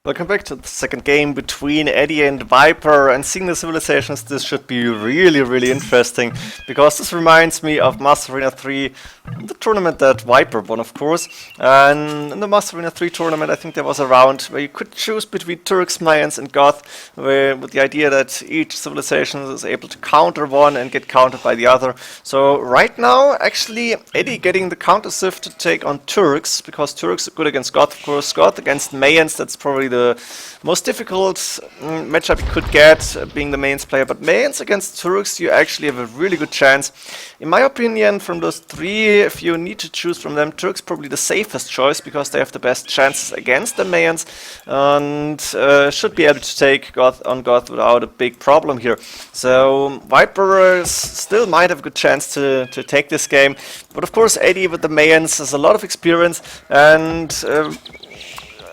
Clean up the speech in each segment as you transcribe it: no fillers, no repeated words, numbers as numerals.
Welcome back to the second game between Edie and Viper, and seeing the civilizations, this should be really interesting, because this reminds me of Master Arena 3, the tournament that Viper won, of course. And in the Master Arena 3 tournament, I think there was a round where you could choose between Turks, Mayans and Goth, with the idea that each civilization is able to counter one and get countered by the other. So right now, actually, Edie getting the counter civ to take on Turks, because Turks are good against Goth, of course. Goth against Mayans, that's probably the most difficult matchup you could get, being the Mayans player. But Mayans against Turks, you actually have a really good chance. In my opinion, from those three, if you need to choose from them, Turks probably the safest choice, because they have the best chances against the Mayans, and should be able to take Goth on Goth without a big problem here. So Viper still might have a good chance to take this game. But of course, Edie with the Mayans has a lot of experience, and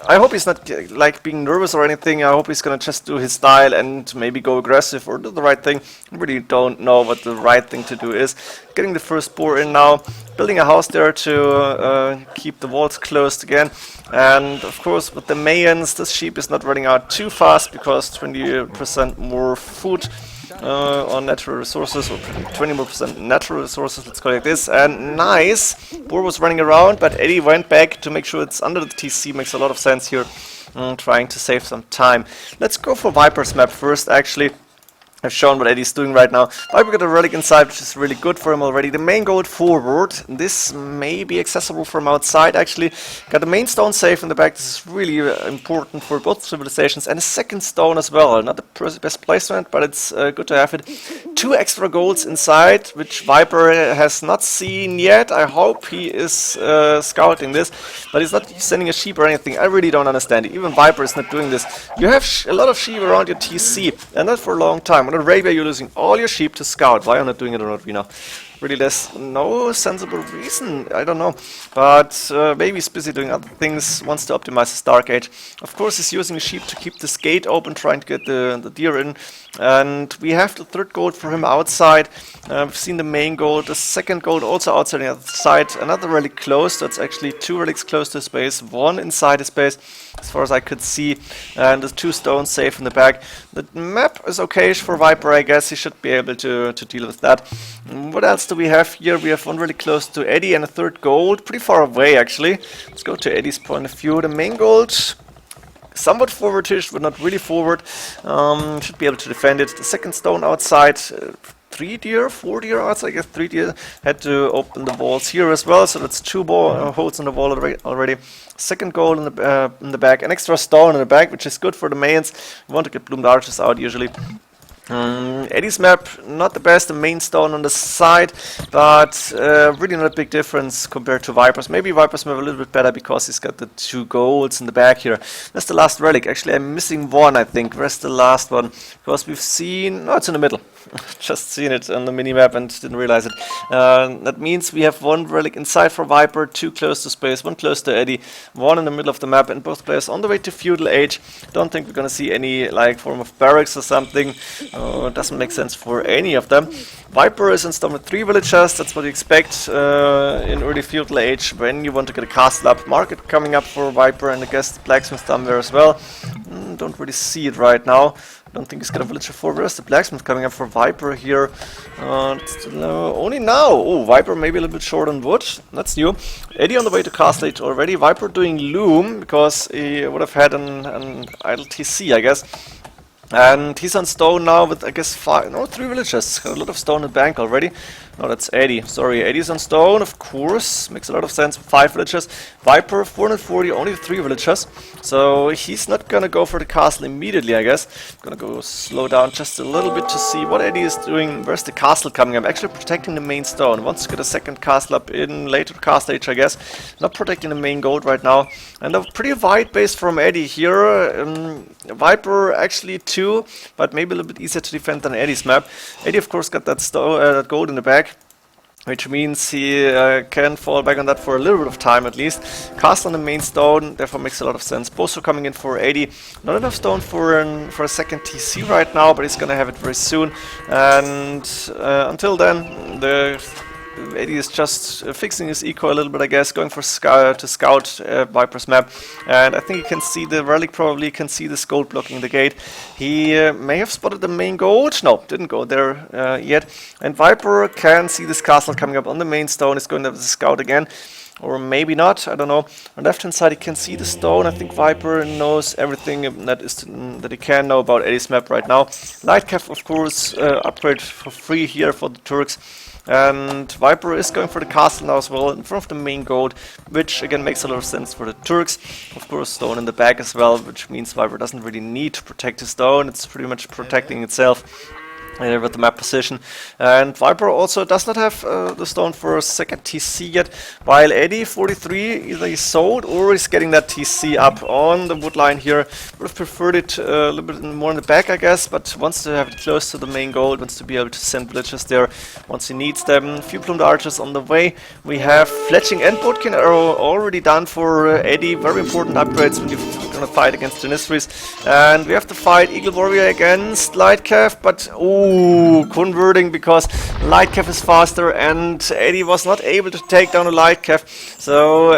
I hope he's not like being nervous or anything. I hope he's gonna just do his style and maybe go aggressive or do the right thing. I really don't know what the right thing to do is. Getting the first boar in now, building a house there to keep the walls closed again. And of course with the Mayans, this sheep is not running out too fast, because 20% more food on natural resources, or 20% more natural resources, let's call it like this. And nice, boar was running around, but Edie went back to make sure it's under the TC. Makes a lot of sense here, trying to save some time. Let's go for Viper's map first, actually. I've shown what Eddie's doing right now. Viper got a relic inside, which is really good for him already. The main goal forward. This may be accessible from outside, actually. Got the main stone safe in the back. This is really important for both civilizations. And a second stone as well. Not the best placement, but it's good to have it. 2 extra golds inside, which Viper has not seen yet. I hope he is scouting this, but he's not sending a sheep or anything. I really don't understand it. Even Viper is not doing this. You have a lot of sheep around your TC, and not for a long time. On Arabia, you're losing all your sheep to scout. Why are you not doing it on Arena? Really, there's no sensible reason. I don't know. But maybe he's busy doing other things, wants to optimize his Dark Age. Of course, he's using sheep to keep this gate open, trying to get the deer in. And we have the third gold for him outside. We've seen the main gold, the second gold also outside on the other side. Another relic close. That's actually 2 relics close to his base, 1 inside his base, as far as I could see. And the 2 stones safe in the back. The map is okay for Viper, I guess. He should be able to deal with that. What else do we have here? We have 1 really close to Edie and a 3rd gold. Pretty far away, actually. Let's go to Eddie's point of view. The main gold, somewhat forwardish, but not really forward. Should be able to defend it. The second stone outside. 3 deer, 4 deer outside. I guess 3 deer. Had to open the walls here as well, so that's 2 holes in the wall already. Second goal in the back. An extra stone in the back, which is good for the Mayans. We want to get bloomed archers out usually. Eddie's map, not the best, the main stone on the side, but really not a big difference compared to Viper's. Maybe Viper's map a little bit better, because he's got the 2 golds in the back here. That's the last relic. Actually, I'm missing 1, I think. Where's the last one? Because we've seen... No, it's in the middle. Just seen it on the mini-map and didn't realize it. That means we have 1 relic inside for Viper, 2 close to space, 1 close to Edie, 1 in the middle of the map, and both players on the way to Feudal Age. Don't think we're gonna see any like form of barracks or something. It doesn't make sense for any of them. Viper is installed with 3 villagers. That's what you expect in early Feudal Age when you want to get a castle up. Market coming up for Viper, and I guess the blacksmith somewhere as well. Don't really see it right now. Don't think he's got a villager for. Where's the blacksmith coming up for Viper here? Only now. Oh, Viper maybe a little bit short on wood. That's new. Edie on the way to Castle Age already. Viper doing loom, because he would have had an idle TC, I guess. And he's on stone now with, I guess, 3 villagers. Got a lot of stone in the bank already. No, that's Edie. Sorry, Eddie's on stone, of course. Makes a lot of sense. 5 villagers. Viper, 440, only 3 villagers. So he's not gonna go for the castle immediately, I guess. Gonna go slow down just a little bit to see what Edie is doing. Where's the castle coming up? Actually protecting the main stone. Wants to get a second castle up in later Castle Age, I guess. Not protecting the main gold right now. And a pretty wide base from Edie here. Viper actually 2, but maybe a little bit easier to defend than Eddie's map. Edie, of course, got that gold in the back, which means he can fall back on that for a little bit of time at least. Cast on the main stone, therefore makes a lot of sense. Both are coming in for 80. Not enough stone for a second TC right now, but he's gonna have it very soon. And until then, the Edie is just fixing his eco a little bit, I guess, going for to scout Viper's map. And I think he can see the relic, probably can see this gold blocking the gate. He may have spotted the main gold. No, didn't go there yet. And Viper can see this castle coming up on the main stone. He's going to have the scout again. Or maybe not, I don't know. On the left hand side he can see the stone. I think Viper knows everything that he can know about Edie's map right now. Lightcav, of course, upgrade for free here for the Turks. And Viper is going for the castle now as well, in front of the main gold, which again makes a lot of sense for the Turks. Of course, stone in the back as well, which means Viper doesn't really need to protect the stone. It's pretty much protecting itself. With the map position. And Viper also does not have the stone for a second TC yet, while Edie 43 either is sold or is getting that TC up on the wood line here. Would have preferred it a little bit more in the back, I guess, but wants to have it close to the main gold, wants to be able to send villagers there once he needs them. A few plumed archers on the way. We have fletching and boatkin arrow already done for Edie. Very important upgrades when you're gonna fight against Janissaries. And we have to fight Eagle Warrior against Lightcav, but converting because Lightcav is faster and Edie was not able to take down a Lightcav. So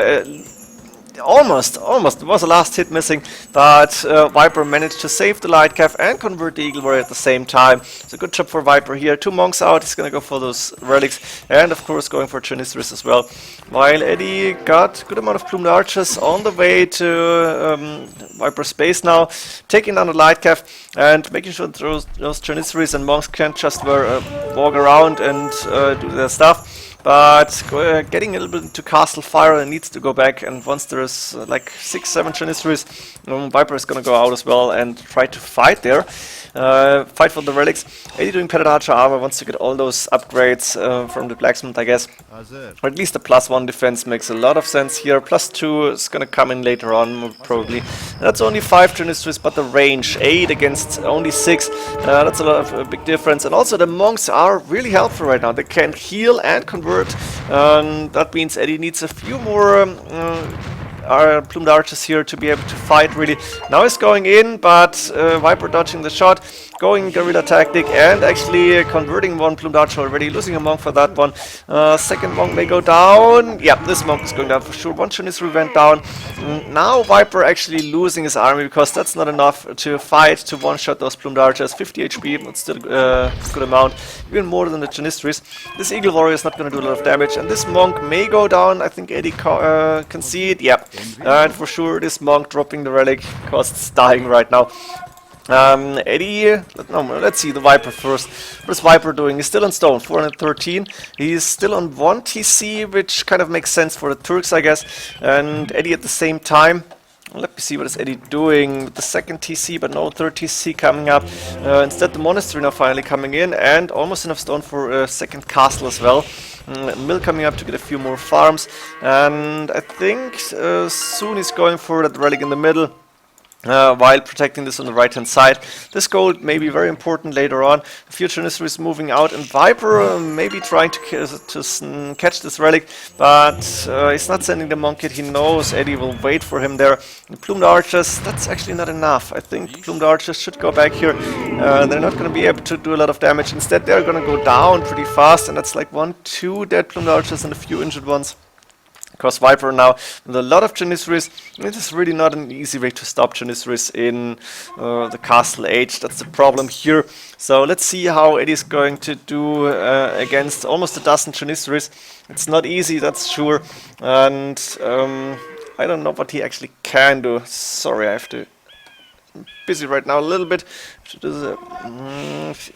almost, it was a last hit missing, but Viper managed to save the Lightcav and convert the Eagle Warrior at the same time. So good job for Viper here. 2 monks out, he's gonna go for those relics and of course going for Janissaries as well. While Edie got good amount of plumed archers on the way to Viper's base now, taking down the Lightcav and making sure that those Janissaries and monks can't just walk around and do their stuff. But getting a little bit into castle fire and needs to go back, and once there is like 6-7 Janissaries, Viper is gonna go out as well and try to fight there. Fight for the relics. Edie doing Padded Archer armor, wants to get all those upgrades from the blacksmith, I guess. Or at least the +1 defense makes a lot of sense here. +2 is gonna come in later on, probably. That's only 5 Janissaries, but the range 8 against only 6. That's a lot of a big difference. And also the monks are really helpful right now. They can heal and convert. That means Edie needs a few more plumed archers here to be able to fight really. Now he's going in, but Viper dodging the shot, going guerrilla tactic and actually converting 1 plumed archer already, losing a monk for that one. Second monk may go down. Yeah, this monk is going down for sure. 1 Janissary went down. Now Viper actually losing his army because that's not enough to fight to one-shot those plumed archers. 50 HP, that's still a good amount, even more than the Janissaries. This Eagle Warrior is not going to do a lot of damage, and this monk may go down. I think Edie can see it. Yeah, and for sure this monk dropping the relic because it's dying right now. Edie, let's see the Viper first. What is Viper doing? He's still on stone, 413. He's still on 1 TC, which kind of makes sense for the Turks, I guess. And Edie at the same time. Let me see what is Edie doing with the second TC, but no third TC coming up. Instead the monastery now finally coming in, and almost enough stone for a second castle as well. Mill coming up to get a few more farms, and I think soon he's going for that relic in the middle. While protecting this on the right hand side. This gold may be very important later on. The future Janissaries is moving out, and Viper may be trying to catch this relic, but he's not sending the monk yet. He knows Edie will wait for him there. The plumed archers, that's actually not enough. I think plumed archers should go back here. They're not going to be able to do a lot of damage. Instead they're going to go down pretty fast, and that's like 1-2 dead plumed archers and a few injured ones. Because Viper now, with a lot of Janissaries, it is really not an easy way to stop Janissaries in the Castle Age. That's the problem here. So let's see how Edie is going to do against almost a dozen Janissaries. It's not easy, that's sure. And I don't know what he actually can do. Sorry, I have to... I'm busy right now a little bit.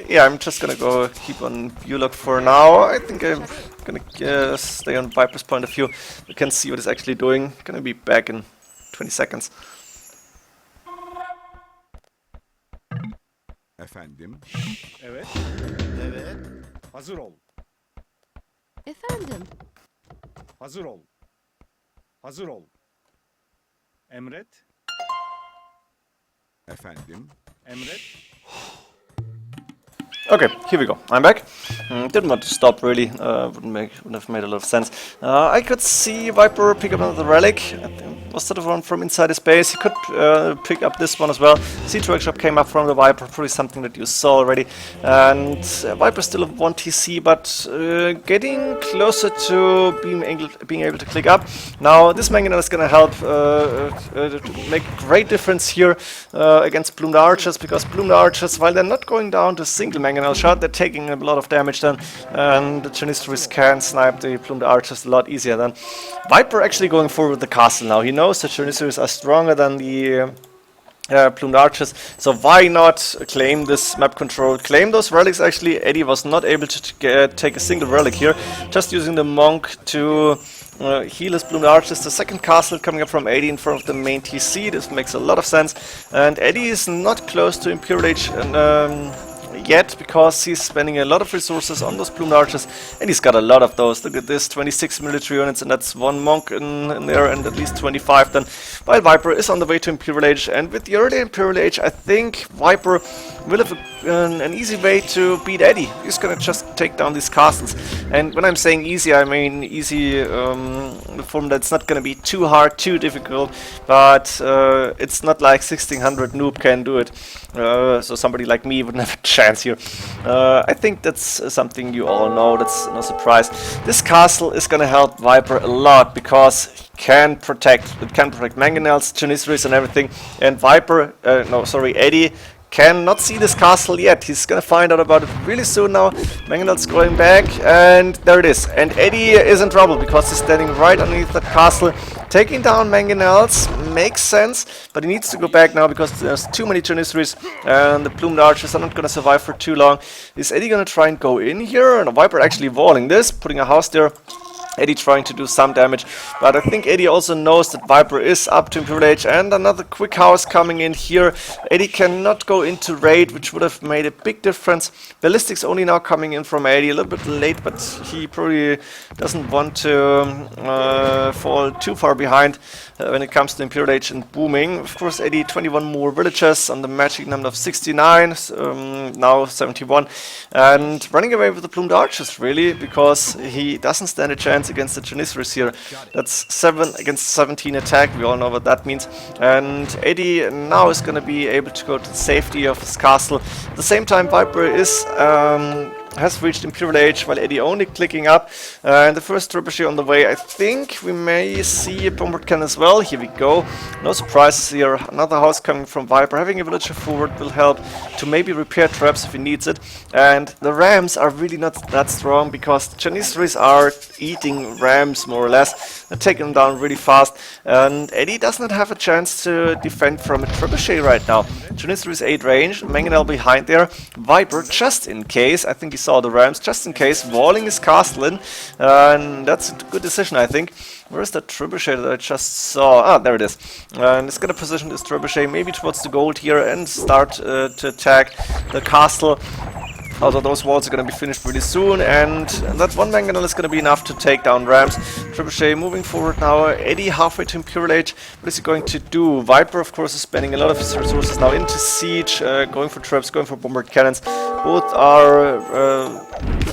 Yeah, I'm just gonna go keep on view log for now. I think I'm gonna stay on Viper's point of view. We can see what he's actually doing. Gonna be back in 20 seconds. Efendim? Evet. Evet. Hazır ol. Efendim. Hazır ol. Hazır ol. Emret. Efendim? Emret. Okay, here we go. I'm back. Didn't want to stop really. Wouldn't have made a lot of sense. I could see Viper pick up another relic. Was that the one from inside his base? He could pick up this one as well. Siege Workshop came up from the Viper, probably something that you saw already. And Viper still have 1 TC, but getting closer to being able to click up. Now this Mangonel is going to help make a great difference here against Bloomed Archers, because Bloomed Archers, while they're not going down to single Mangonel shot, they're taking a lot of damage then, and the Janissaries can snipe the Bloomed Archers a lot easier then. Viper actually going forward with the castle now. He knows the Janissaries are stronger than the Plumed Archers, so why not claim this map control, claim those relics. Actually, Edie was not able to take a single relic here, just using the Monk to heal his Plumed Archers. The second castle coming up from Edie in front of the main TC, this makes a lot of sense, and Edie is not close to Imperial Age yet, because he's spending a lot of resources on those Plumed Archers, and he's got a lot of those. Look at this, 26 military units, and that's 1 monk in there, and at least 25 then, while Viper is on the way to Imperial Age. And with the early Imperial Age, I think Viper will have an easy way to beat Edie. He's gonna just take down these castles, and when I'm saying easy, I mean easy in the form that it's not gonna be too hard, too difficult, but it's not like 1600 noob can do it, so somebody like me wouldn't have a chance here. I think that's something you all know, that's no surprise. This castle is gonna help Viper a lot, because it can protect Mangonels, Janissaries and everything, and Viper, Edie cannot see this castle yet. He's gonna find out about it really soon now. Mangonel's going back, and there it is. And Edie is in trouble, because he's standing right underneath that castle. Taking down Mangonels makes sense, but he needs to go back now, because there's too many Janissaries, and the Plumed Archers are not gonna survive for too long. Is Edie gonna try and go in here? And Viper actually walling this, putting a house there. Edie trying to do some damage, but I think Edie also knows that Viper is up to Imperial Age, and another quick house coming in here. Edie cannot go into raid, which would have made a big difference. Ballistics only now coming in from Edie, a little bit late, but he probably doesn't want to fall too far behind when it comes to Imperial Age and booming. Of course, Edie 21 more villages on the magic number of 69, now 71, and running away with the Plumed Archers really, because he doesn't stand a chance against the Janissaries here. That's 7 against 17 attack, we all know what that means. And Edie now is going to be able to go to the safety of his castle. At the same time, Viper is has reached Imperial Age, while Edie only clicking up. And the first trebuchet on the way. I think we may see a bombard cannon as well. Here we go. No surprises here. Another house coming from Viper. Having a villager forward will help to maybe repair traps if he needs it. And the rams are really not that strong, because Janissaries are eating rams more or less. They're taking them down really fast. And Edie does not have a chance to defend from a trebuchet right now. Janissaries 8 range. Mangonel behind there. Viper, just in case. I think he saw the rams, just in case, walling his castle in, and that's a good decision, I think. Where's that trebuchet that I just saw? Ah, there it is. And it's gonna position this trebuchet maybe towards the gold here and start to attack the castle. Although those walls are going to be finished really soon, and that 1 Mangonel is going to be enough to take down rams. Trebuchet moving forward now. Edie halfway to Imperial Age. What is he going to do? Viper, of course, is spending a lot of his resources now into siege, going for traps, going for bombard cannons. Both are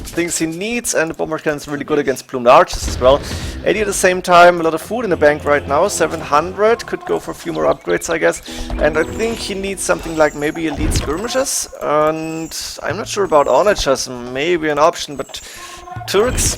things he needs, and the bombard cannon is really good against Plumed Archers as well. Edie at the same time, a lot of food in the bank right now, 700, could go for a few more upgrades, I guess. And I think he needs something like maybe elite skirmishes, and I'm not sure about onagers, maybe an option, but Turks,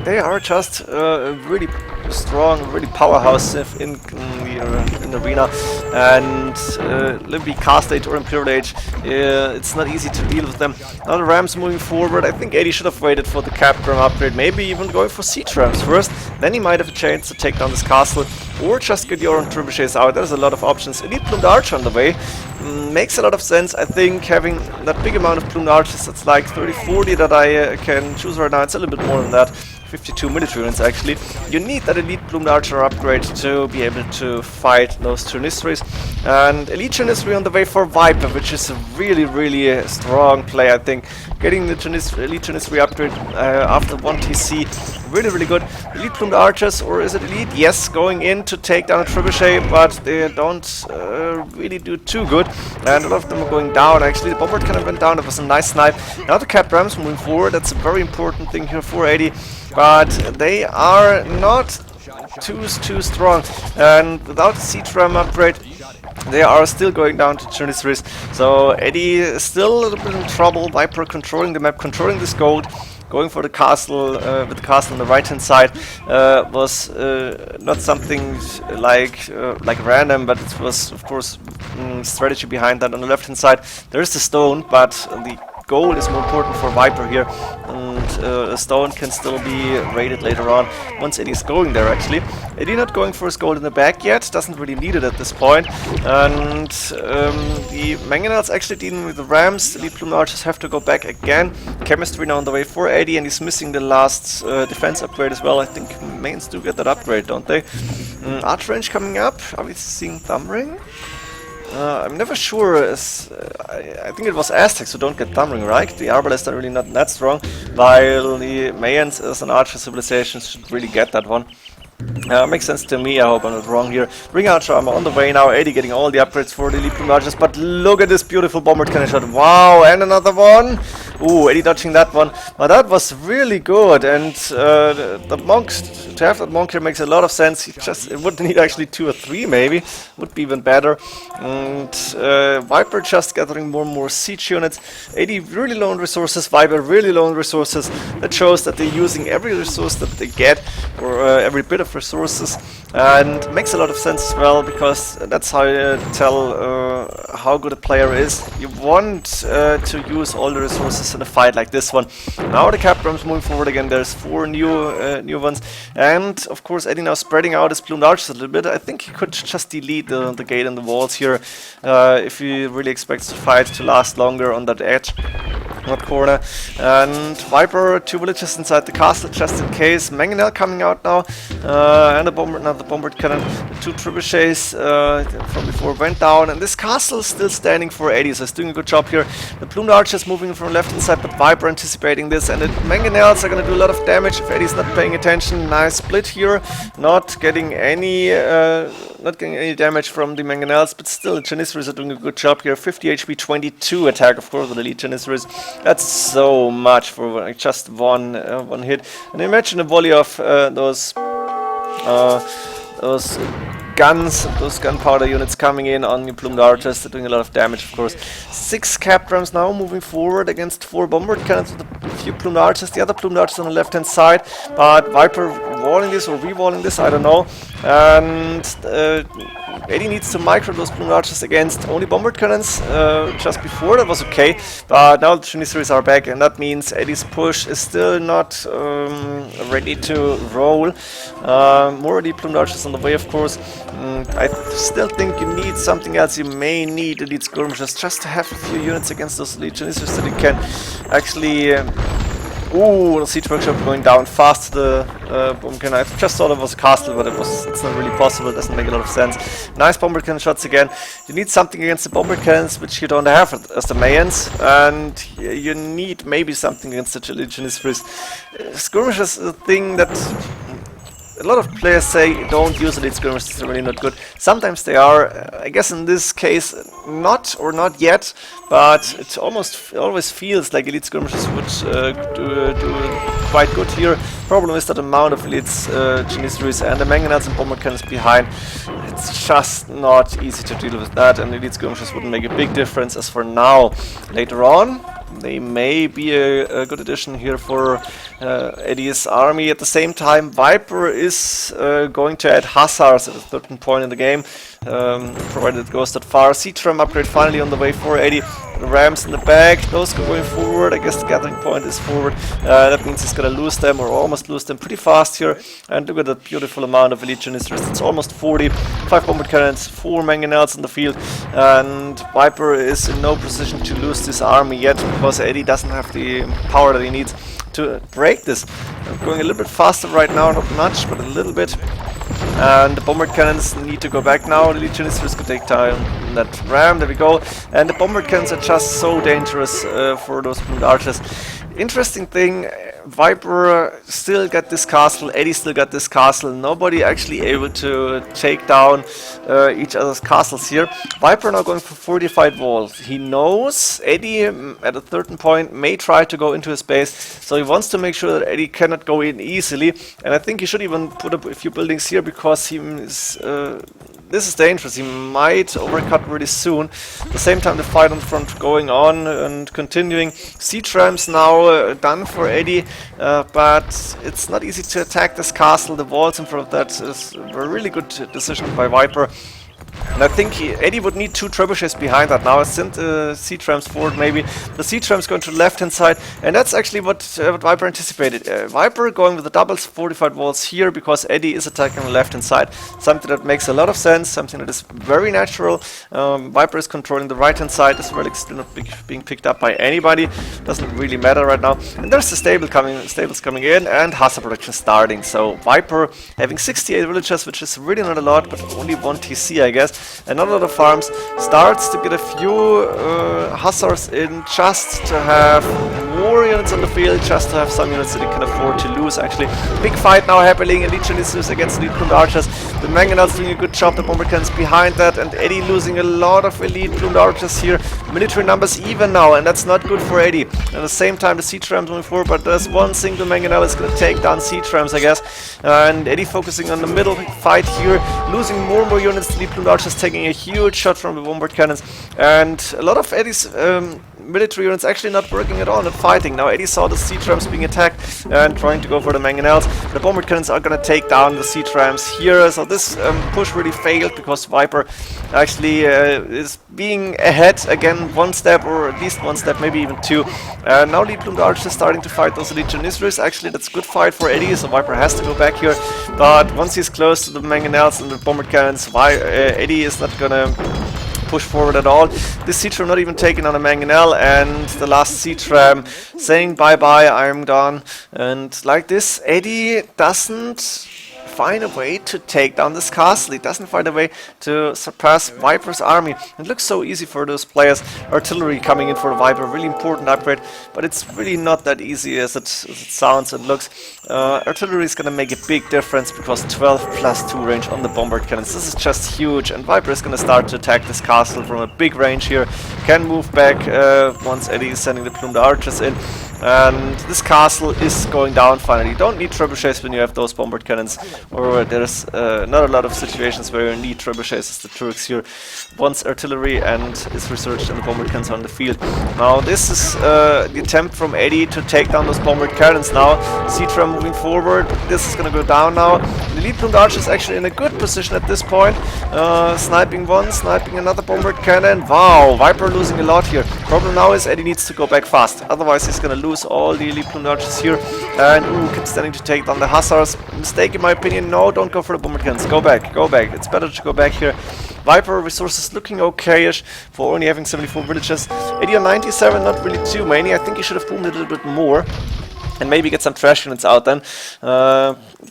they are just really strong, really powerhouse in the arena, and maybe Cast Age or Imperial Age, it's not easy to deal with them. Now the rams moving forward. I think Edie should have waited for the cap drum upgrade, maybe even going for siege rams first, then he might have a chance to take down this castle, or just get your own trebuchets out. There's a lot of options. Elite Plumed Archer on the way. Makes a lot of sense. I think having that big amount of Plumed Archers, that's like 30-40 that I can choose right now. It's a little bit more than that. 52 military units actually. You need that elite plumed archer upgrade to be able to fight those Janissaries. And elite Janissary on the way for Viper, which is a really strong play, I think. Getting the elite Janissary upgrade after 1 TC, really good. Elite plumed archers, or is it elite? Yes, going in to take down a trebuchet, but they don't really do too good. And a lot of them are going down actually. The bombard cannon went down, that was a nice snipe. Now the cap rams moving forward, that's a very important thing here for Edie. But they are not too strong. And without the siege ram upgrade, they are still going down to Janissaries. So Edie is still a little bit in trouble. Viper controlling the map, controlling this gold. Going for the castle, with the castle on the right hand side, was not something like random, but it was of course strategy behind that. On the left hand side there is the stone, but the gold is more important for Viper here, and a stone can still be raided later on once Eddie's going there actually. Eddie not going for his gold in the back yet, doesn't really need it at this point, and the Mangonels actually dealing with the rams. The elite plumed archers have to go back again. Chemistry now on the way for Eddie, and he's missing the last defense upgrade as well. I think Mayans do get that upgrade, don't they? Arch range coming up, are we seeing thumb ring? I'm never sure, I think it was Aztecs who don't get thumb ring, right? The Arbalists are really not that strong, while the Mayans as an archer civilization should really get that one. Makes sense to me, I hope I'm not wrong here. Ring archer armor on the way now, Edie getting all the upgrades for the elite plumed archers, but look at this beautiful bombard cannon shot, wow, and another one! Ooh, Edie dodging that one, but that was really good, and the monks, to have that monk here makes a lot of sense. It would need actually 2 or 3 maybe, would be even better. And Viper just gathering more and more siege units. Edie really low on resources, Viper really low on resources. That shows that they're using every resource that they get, or every bit of resources, and makes a lot of sense as well, because that's how you tell how good a player is. You want to use all the resources in a fight like this one. Now the cap rams moving forward again, there's 4 new ones, and of course Edie now spreading out his plumed archers a little bit. I think he could just delete the gate and the walls here if he really expects the fight to last longer on that edge. That corner, and Viper 2 villages inside the castle just in case. Mangonel coming out now, and another bombard cannon. The 2 trebuchets from before went down, and this castle is still standing for Edie, so he's doing a good job here. The plumed archers moving from left hand side, but Viper anticipating this, and the Mangonels are going to do a lot of damage if Eddie's not paying attention. Nice split here, not getting any damage from the Mangonels, but still the Janissaries are doing a good job here. 50 HP, 22 attack, of course, with the elite Janissaries. That's so much for just one hit. And imagine a volley of those guns, those gunpowder units coming in on the plumed archers. They're doing a lot of damage, of course. 6 cap rams now moving forward against 4 bombard cannons with a few plumed archers. The other plumed archers on the left hand side, but Viper walling this or re-walling this, I don't know. And Edie needs to micro those plumed archers against only bombard cannons. Just before that was okay, but now the Janissaries are back, and that means Eddie's push is still not ready to roll. More elite plumed archers on the way, of course. I still think you need something else. You may need elite skirmishes just to have a few units against those elite Janissaries that you can actually. Ooh, the siege workshop going down fast. The bomb cannon. I just thought it was a castle, but it's not really possible. It doesn't make a lot of sense. Nice bomber cannon shots again. You need something against the bomber cannons, which you don't have as the Mayans, and you need maybe something against the Janissaries. Skirmishes is a thing that a lot of players say don't use elite skirmishes, they're really not good. Sometimes they are. I guess in this case not yet, but it always feels like elite skirmishes would do quite good here. Problem is that the amount of elites, Janissaries and the Mangonels and bomber cannons behind, it's just not easy to deal with that, and elite skirmishes wouldn't make a big difference as for now. Later on they may be a good addition here for Eddie's army. At the same time, Viper is going to add hussars at a certain point in the game, provided it goes that far. Siege ram upgrade finally on the way for Eddie. The rams in the back, those going forward. I guess the gathering point is forward. That means he's gonna lose them, or almost lose them, pretty fast here. And look at that beautiful amount of elite Janissaries. It's almost 40. 5 bombard cannons, 4 Mangonels in the field, and Viper is in no position to lose this army yet, because Eddie doesn't have the power that he needs to break this. I'm going a little bit faster right now, not much, but a little bit. And the bombard cannons need to go back now. The Legionaries could take down that ram. There we go. And the bombard cannons are just so dangerous for those blue archers. Interesting thing, Viper still got this castle, Edie still got this castle, nobody actually able to take down each other's castles here. Viper now going for fortified walls. He knows Edie at a certain point may try to go into his base, so he wants to make sure that Edie cannot go in easily. And I think he should even put up a few buildings here because he is... this is dangerous, he might overcut really soon. At the same time the fight on the front going on and continuing. Siege rams now done for Edie, but it's not easy to attack this castle. The walls in front of that is a really good decision by Viper. And I think Edie would need 2 trebuchets behind that now. Send siege rams forward maybe. The siege rams going to the left hand side, and that's actually what Viper anticipated. Viper going with the doubles fortified walls here because Edie is attacking the left hand side. Something that makes a lot of sense, something that is very natural. Viper is controlling the right hand side. This relic is still not being picked up by anybody. Doesn't really matter right now. And there's the stables coming in, and Hussar production starting. So Viper having 68 villagers, which is really not a lot, but only 1 TC I guess. Another lot of farms starts to get a few hussars in just to have more units on the field, just to have some units that he can afford to lose actually. Big fight now happening, Legionaries against elite plumed archers. The Mangonels doing a good job, the bomber cannons behind that, and Edie losing a lot of elite plumed archers here. Military numbers even now, and that's not good for Edie. At the same time the siege rams moving forward, but there's one single Mangonel is going to take down siege rams I guess. And Edie focusing on the middle fight here, losing more and more units. Elite plumed archers taking a huge shot from the bombard cannons, and a lot of Eddie's military units actually not working at all, not fighting. Now Edie saw the siege rams being attacked and trying to go for the mangonels. The bombard cannons are going to take down the siege rams here, so this push really failed because Viper actually is being ahead again 1 step, or at least 1 step, maybe even 2. Now elite plumed archers starting to fight those Legionaries. Actually that's a good fight for Edie, so Viper has to go back here, but once he's close to the mangonels and the bombard cannons, Edie is not gonna push forward at all. This siege ram not even taking on a mangonel, and the last siege ram saying bye bye, I'm done. And like this, Edie doesn't find a way to take down this castle. He doesn't find a way to surpass Viper's army. It looks so easy for those players. Artillery coming in for Viper, really important upgrade, but it's really not that easy as it sounds and looks. Artillery is going to make a big difference because 12 plus 2 range on the bombard cannons. This is just huge, and Viper is going to start to attack this castle from a big range here. Can move back once Edie is sending the plumed archers in. And this castle is going down finally. You don't need trebuchets when you have those bombard cannons, or there's not a lot of situations where you need trebuchets as the Turks here. Once artillery and is researched and the bombard cannons are on the field. Now this is the attempt from Edie to take down those bombard cannons now. Siege ram moving forward. This is going to go down now. The elite plumed archer is actually in a good position at this point. Sniping one, sniping another bombard cannon. Wow, Viper losing a lot here. Problem now is Edie needs to go back fast. Otherwise he's going to lose all the elite plumed archers here. And keeps standing to take down the hussars. Mistake in my opinion. No, don't go for the bombard cannons. Go back, go back. It's better to go back here. Viper resources looking okayish for only having 74 villages. Edie on 97, not really too many. I think he should have boomed a little bit more. And maybe get some trash units out then.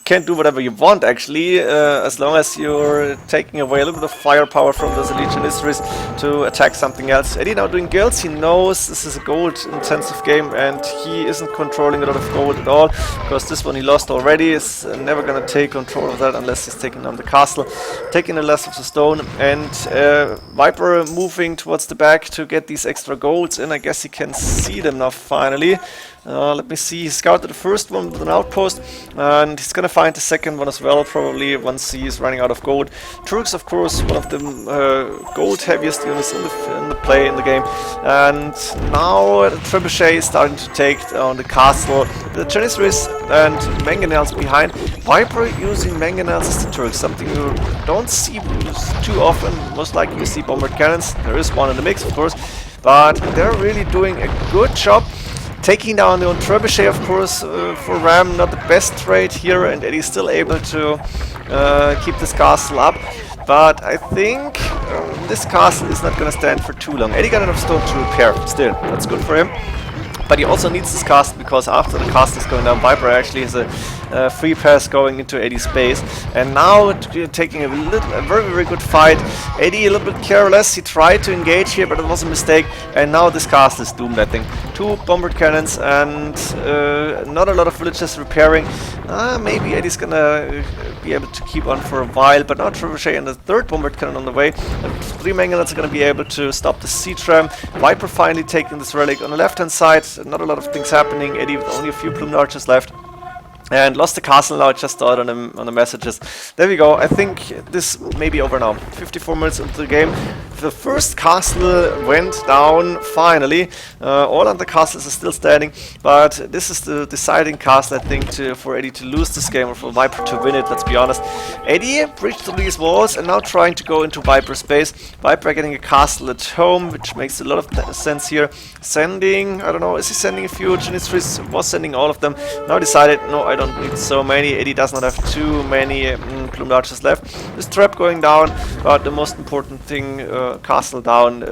Can't do whatever you want actually, as long as you're taking away a little bit of firepower from those Legionaries to attack something else. Edie now doing guilds. He knows this is a gold intensive game and he isn't controlling a lot of gold at all, because this one he lost already. Is never gonna take control of that unless he's taking down the castle, taking the less of the stone. And Viper moving towards the back to get these extra golds in. I guess he can see them now finally. Let me see, he scouted the first one with an outpost, and he's gonna find the second one as well, probably, once he's running out of gold. Turks, of course, one of the gold heaviest units in the game. And now the trebuchet is starting to take down the castle. The Janissaries and mangonels behind. Viper using mangonels as the Turks, something you don't see too often. Most likely you see bombard cannons. There is one in the mix, of course, but they're really doing a good job. Taking down the own trebuchet, of course, for Ram, not the best trade here, and Eddie's still able to keep this castle up. But I think this castle is not going to stand for too long. Eddie got enough stone to repair, still, that's good for him. But he also needs this castle because after the castle is going down, Viper actually has a free pass going into Eddie's base. And now taking a very, very good fight. Eddie a little bit careless. He tried to engage here, but it was a mistake. And now this castle is doomed, I think. 2 bombard cannons and not a lot of villagers repairing. Maybe Eddie's gonna be able to keep on for a while, but now Trebuchet and the 3rd bombard cannon on the way. 3 Mayans are gonna be able to stop the siege ram. Viper finally taking this relic on the left-hand side. Not a lot of things happening. Eddie with only a few plumed archers left. And lost the castle now, just saw it on the messages. There we go. I think this may be over now. 54 minutes into the game. The first castle went down, finally. All other castles are still standing, but this is the deciding castle, I think, for Eddie to lose this game, or for Viper to win it, let's be honest. Eddie breached through these walls and now trying to go into Viper's base. Viper getting a castle at home, which makes a lot of sense here. Sending, I don't know, is he sending a few Janissaries? Was sending all of them. Now decided, no, I don't need so many. Eddie does not have too many plumed archers left. This trap going down, but the most important thing, castle down,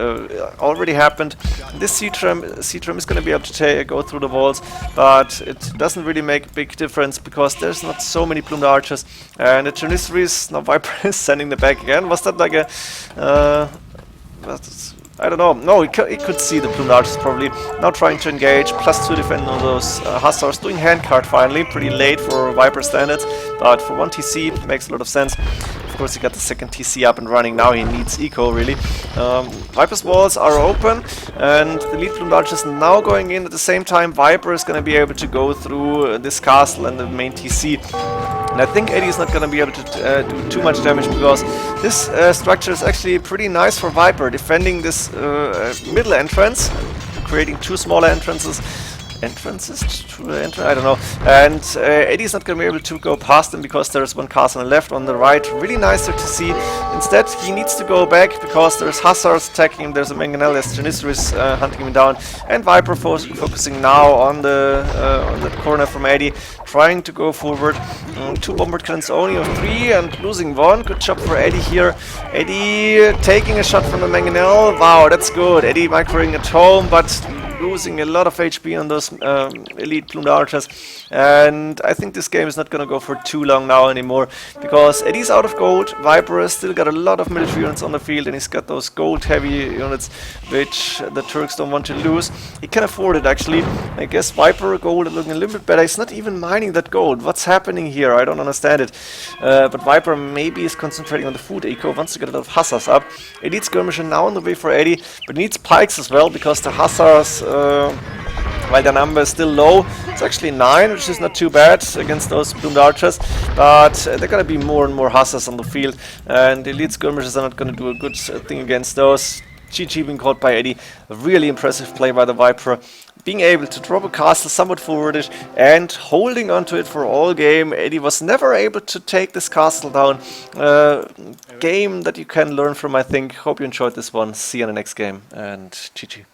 already happened. This siege ram is going to be able to go through the walls, but it doesn't really make a big difference because there's not so many plumed archers. And the Janissaries, now Viper is sending them back again. Was that like a... I don't know. No, he could see the plumed archers probably. Now trying to engage. +2 defend on those hussars. Doing handcart finally. Pretty late for Viper standards. But for 1 TC, makes a lot of sense. Of course, he got the 2nd TC up and running. Now he needs eco, really. Viper's walls are open. And the lead plumed archers now going in. At the same time, Viper is going to be able to go through this castle and the main TC. And I think Eddie is not going to be able to do too much damage because this structure is actually pretty nice for Viper, defending this middle entrance, creating 2 smaller entrances. I don't know. And Eddie's not going to be able to go past them because there's 1 castle on the left, on the right. Really nice to see. Instead, he needs to go back because there's hussars attacking him. There's a mangonel, there's Janissaries hunting him down. And Viper focusing now on that corner from Eddie, trying to go forward. 2 bombard cannons only of 3 and losing 1. Good job for Eddie here. Eddie taking a shot from the mangonel. Wow, that's good. Eddie microing at home, but losing a lot of HP on those elite plumed archers, and I think this game is not going to go for too long now anymore because Eddie's out of gold. Viper has still got a lot of military units on the field, and he's got those gold heavy units which the Turks don't want to lose. He can afford it actually. I guess Viper gold is looking a little bit better. He's not even mining that gold. What's happening here? I don't understand it. But Viper maybe is concentrating on the food eco, wants to get a lot of hussars up. Elite skirmisher now on the way for Eddie, but needs pikes as well because the hussars, while their number is still low, it's actually 9, which is not too bad against those plumed archers, but they're going to be more and more hussars on the field, and the elite skirmishers are not going to do a good thing against those. GG being caught by Eddie. A really impressive play by the Viper. Being able to drop a castle somewhat forwardish and holding onto it for all game. Eddie was never able to take this castle down. Game that you can learn from, I think. Hope you enjoyed this one. See you in the next game, and GG.